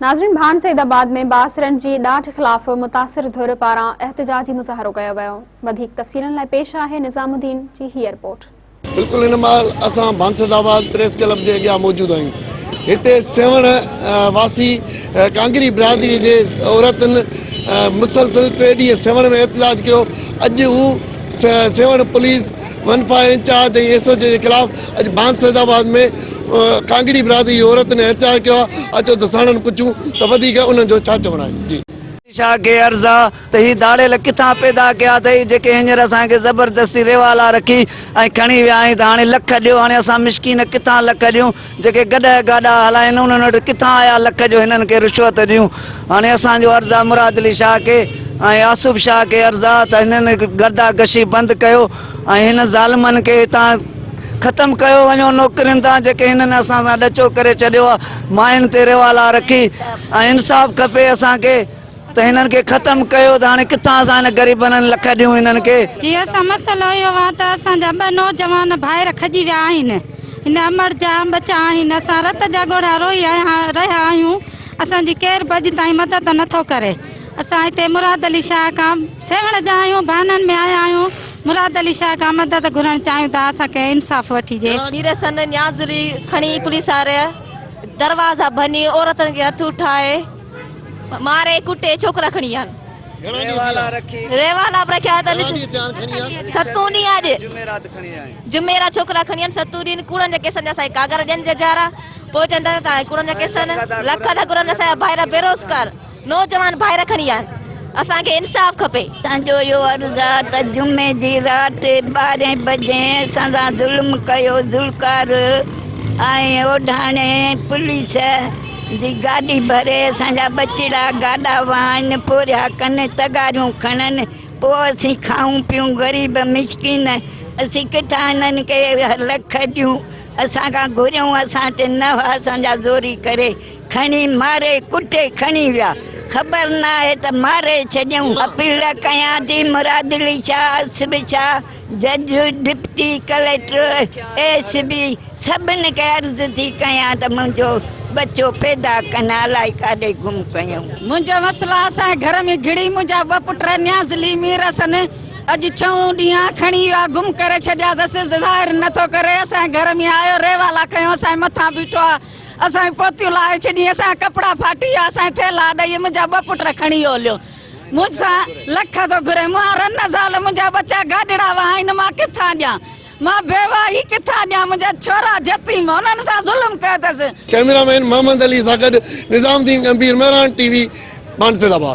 नाज़रीन, भान सईदाबाद में बासरन जी ॾाढ ख़िलाफ़ मुतासिर धुर पारां एहतजाजी मुज़ाहरो कयो वियो। वधीक तफ़सीलनि लाइ पेश आहे निज़ामुद्दीन जी हीअ रिपोर्ट। बिल्कुल इन महिल असां भान सईदाबाद प्रेस क्लब के अॻियां मौजूद आहियूं। हिते सेवण वासी कांगरी बिरादरी के औरतुनि मुसलसल 3 ॾींहं सेवण में एहतजाज कियो। अॼु हू सेवण पुलिस वनफा इंचार्ज एसओजी के खिलाफ अॼु भान सईदाबाद में कांगड़ी बिरादरी औरत ने एहतजाज किया। अचो तो साणन पुछूं तो वधीक उन्हनि जो छा चवणु आहे। जी शाह के अर्जा तो ही दाड़ेल किथां पैदा किया अथई जेके हींअर असांखे ज़बरदस्ती रेवाला रखी ऐं खणी विया आहिनि। त हाणे लख ॾियो, हाणे असां मिसकीन किथां लख ॾियूं? जेके गॾ गाॾा हलाइनि उन्हनि वटि किथां आया लख जो हिननि खे रिश्वत ॾियूं? हाणे असांजो अर्ज़ा मुराद अली शाह के ऐं आसिफ शाह के अर्ज़ा त हिननि गर्दाकशी बंदि कयो ऐं हिन ज़ालिमनि खे हितां ख़त्म कयो वञो। नौकरियुनि तां जेके हिननि असां सां ॾचो करे छॾियो आहे, मायुनि ते रेवाला रखी ऐं इंसाफ़ खपे असांखे त हिननि खे ख़त्म कयो। त हाणे किथां असां हिन ग़रीबनि लख ॾियूं हिननि खे? जी असां मसइलो इहो आहे त असांजा 2 नौजवान ॿाहिरि खजी विया आहिनि। हिन अमर जा बचा आहिनि। असां रत जा ॻोढ़ा रोई रहिया आहियूं। असांजी केरु बि अॼु ताईं मदद नथो करे। असां हिते मुराद अली शाह खां सेवण जा आहियूं, भाननि में आया आहियूं। मुराद अली शाह खां मदद घुरणु चाहियूं था, असांखे इंसाफ़ वठिजे। नीरसन न्याज़री खणी पुलिस वारे दरवाज़ा भनी औरतुनि खे हथ उठाए मारे कुटे छोकरा खणी आन रेवाला रखिया सतूनी आज जुमेरा छोकरा खणी आन सतूनी कूड़न जे केसनि जा कागर जन जजारा पहुचंदा ता कूड़न जे केसनि लख दा कुड़न असां भाईरा बेरोजगार नौजवान भाईरा खणी आन। असांखे इंसाफ़ खपे। असांजो इहो अर्ज़ु आहे त जुमे जी राति 12 बजे असां ज़ुल्म कयो ज़ुल्कार ऐं ओढाणे पुलिस जी गाॾी भरे असांजा बचिड़ा गाॾा वाहन पोरिया कनि तगारियूं खणनि पोइ असीं खाऊं पियूं ग़रीब मिसकिन असीं किथां हिननि खे लख ॾियूं? असां खां घुरियूं असां वटि न हुआ। असांजा ज़ोरी करे खणी मारे कुटे खणी विया। ख़बर न आहे त मारे छॾियऊं। अपील कयां थी मुराद अली शाह, आसिफ शाह, जज, डिप्टी कलेक्टर, एसपी सभिनि खे अर्ज़ु थी कयां त मुंहिंजो बच्चो पैदा कनि। अलाए काॾे गुम कयूं। मुंहिंजो मसइलो असांजे घर में घिड़ी मुंहिंजा 2 पुट न्याज़ली मीरसन अॼु 6 ॾींहं खणी विया, गुम करे छॾिया अथसि। ज़ाहिर नथो करे। असांजे घर में आयो रेवाला कयूं, असांजे मथां बीठो आहे, असांजी पोतियूं लाहे छॾी, असांजा कपिड़ा फाटी विया, असांजे थेला ॾेई मुंहिंजा 2 पुट खणी हलियो। मुंहिंसां लख थो घुरे। मां रन ज़ाल मुंहिंजा बच्चा गाॾड़ा आहिनि, मां किथां ॾियां? मां बेवाही किथां ॾियां? मुंहिंजा छोरा जतीम, उन्हनि सां ज़ुल्म कयो अथसि। कैमरामैन मोहम्मद अली सां गॾु निज़ामुद्दीन गंभीर, मेहरान टीवी, भान सईदाबाद।